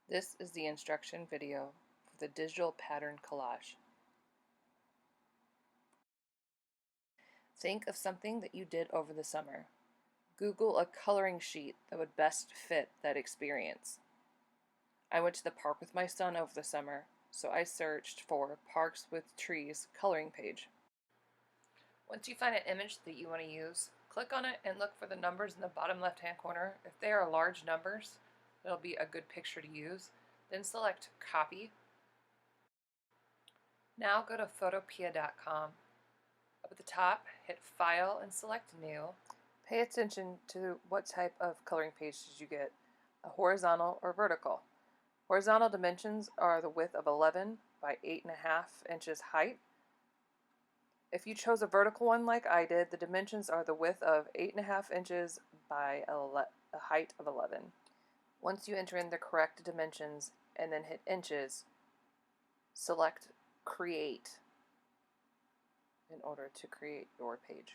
This is the instruction video for the Digital Pattern Collage. Think of something that you did over the summer. Google a coloring sheet that would best fit that experience. I went to the park with my son over the summer, so I searched for Parks with Trees coloring page. Once you find an image that you want to use, click on it and look for the numbers in the bottom left-hand corner. If they are large numbers, it'll be a good picture to use. Then select Copy. Now go to Photopea.com. Up at the top, hit File and select New. Pay attention to what type of coloring page did you get, a horizontal or vertical. Horizontal dimensions are the width of 11 by 8.5 inches height. If you chose a vertical one like I did, the dimensions are the width of 8.5 inches by a height of 11. Once you enter in the correct dimensions and then hit inches, select Create in order to create your page.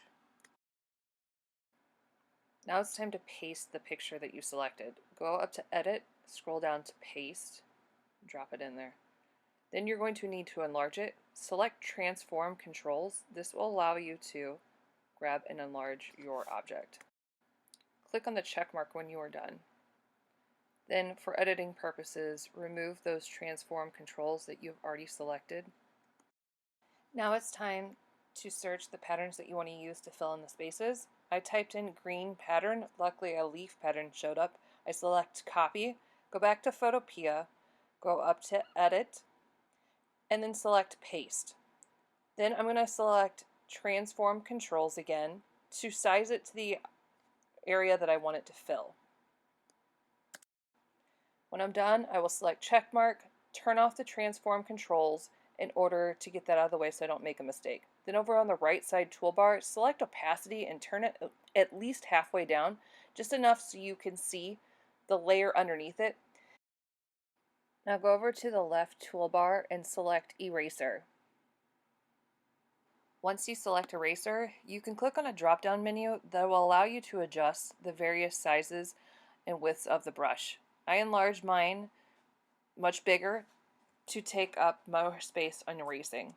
Now it's time to paste the picture that you selected. Go up to Edit, scroll down to Paste, drop it in there. Then you're going to need to enlarge it. Select Transform Controls. This will allow you to grab and enlarge your object. Click on the check mark when you are done. Then, for editing purposes, remove those transform controls that you've already selected. Now it's time to search the patterns that you want to use to fill in the spaces. I typed in green pattern. Luckily, a leaf pattern showed up. I select Copy, go back to Photopea, go up to Edit, and then select Paste. Then I'm going to select Transform Controls again to size it to the area that I want it to fill. When I'm done, I will select Checkmark, turn off the Transform Controls in order to get that out of the way so I don't make a mistake. Then over on the right side toolbar, select Opacity and turn it at least halfway down, just enough so you can see the layer underneath it. Now go over to the left toolbar and select Eraser. Once you select Eraser, you can click on a drop-down menu that will allow you to adjust the various sizes and widths of the brush. I enlarged mine much bigger to take up more space on erasing.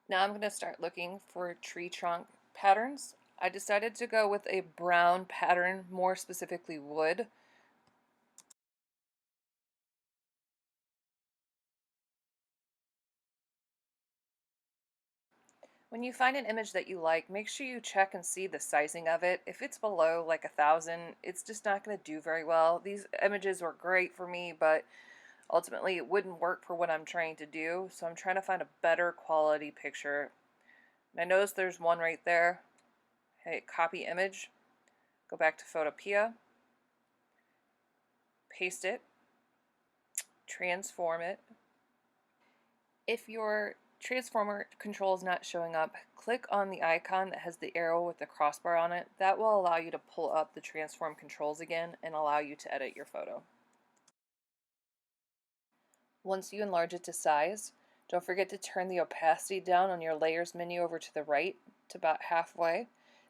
Now I'm going to start looking for tree trunk patterns. I decided to go with a brown pattern, more specifically wood. When you find an image that you like, make sure you check and see the sizing of it. If it's below like 1,000, it's just not going to do very well. These images were great for me, but ultimately it wouldn't work for what I'm trying to do, so I'm trying to find a better quality picture. And I noticed there's one right there. Hey, copy image, go back to Photopea, paste it, transform it. If your transformer control is not showing up, click on the icon that has the arrow with the crossbar on it. That will allow you to pull up the transform controls again and allow you to edit your photo. Once you enlarge it to size, don't forget to turn the opacity down on your layers menu over to the right to about halfway.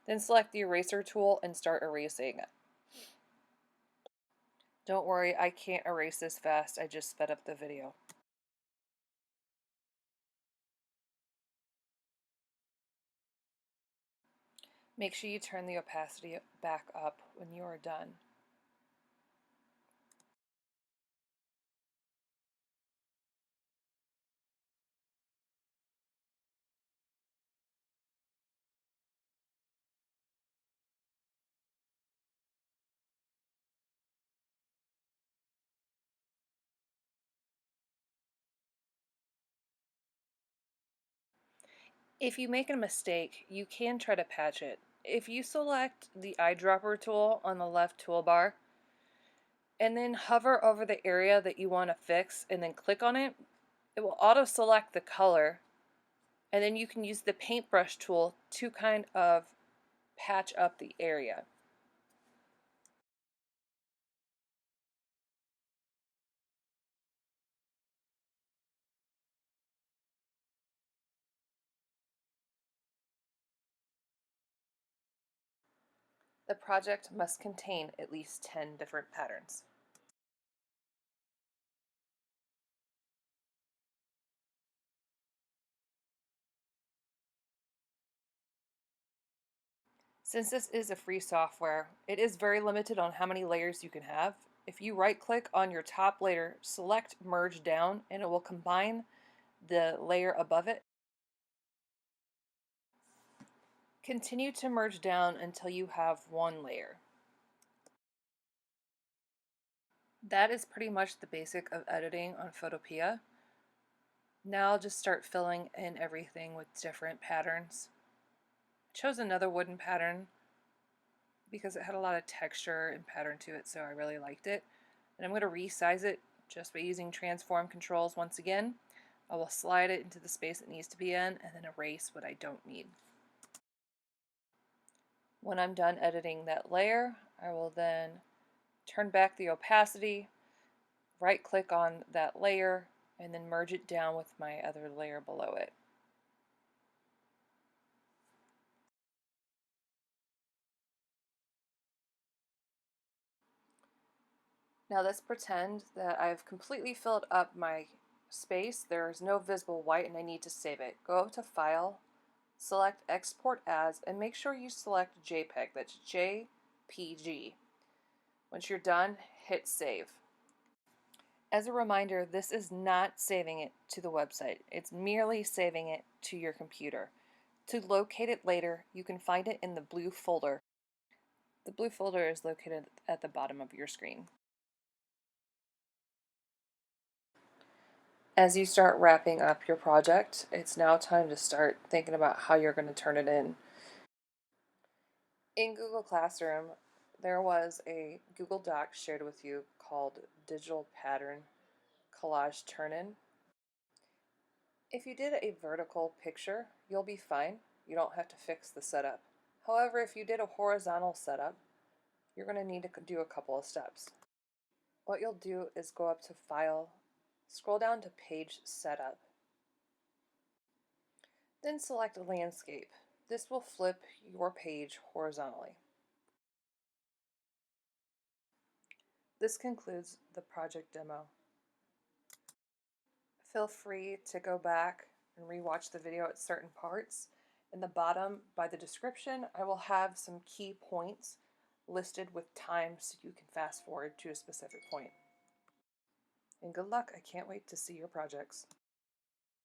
Then select the eraser tool and start erasing it. Don't worry, I can't erase this fast, I just sped up the video. Make sure you turn the opacity back up when you are done. If you make a mistake, you can try to patch it. If you select the eyedropper tool on the left toolbar and then hover over the area that you want to fix and then click on it, it will auto-select the color, and then you can use the paintbrush tool to kind of patch up the area. The project must contain at least 10 different patterns. Since this is a free software, it is very limited on how many layers you can have. If you right click on your top layer, select merge down, and it will combine the layer above it. Continue to merge down until you have one layer. That is pretty much the basic of editing on Photopea. Now I'll just start filling in everything with different patterns. I chose another wooden pattern because it had a lot of texture and pattern to it, so I really liked it. And I'm going to resize it just by using transform controls once again. I will slide it into the space it needs to be in and then erase what I don't need. When I'm done editing that layer, I will then turn back the opacity, right click on that layer, and then merge it down with my other layer below it. Now let's pretend that I've completely filled up my space. There is no visible white and I need to save it. Go up to File, select Export As, and make sure you select JPEG. That's JPG. Once you're done, hit Save. As a reminder, this is not saving it to the website. It's merely saving it to your computer. To locate it later, you can find it in the blue folder. The blue folder is located at the bottom of your screen. As you start wrapping up your project, it's now time to start thinking about how you're going to turn it in. In Google Classroom, there was a Google Doc shared with you called Digital Pattern Collage Turn-In. If you did a vertical picture, you'll be fine. You don't have to fix the setup. However, if you did a horizontal setup, you're going to need to do a couple of steps. What you'll do is go up to File, scroll down to Page Setup, then select Landscape. This will flip your page horizontally. This concludes the project demo. Feel free to go back and rewatch the video at certain parts. In the bottom, by the description, I will have some key points listed with times so you can fast forward to a specific point. And good luck, I can't wait to see your projects.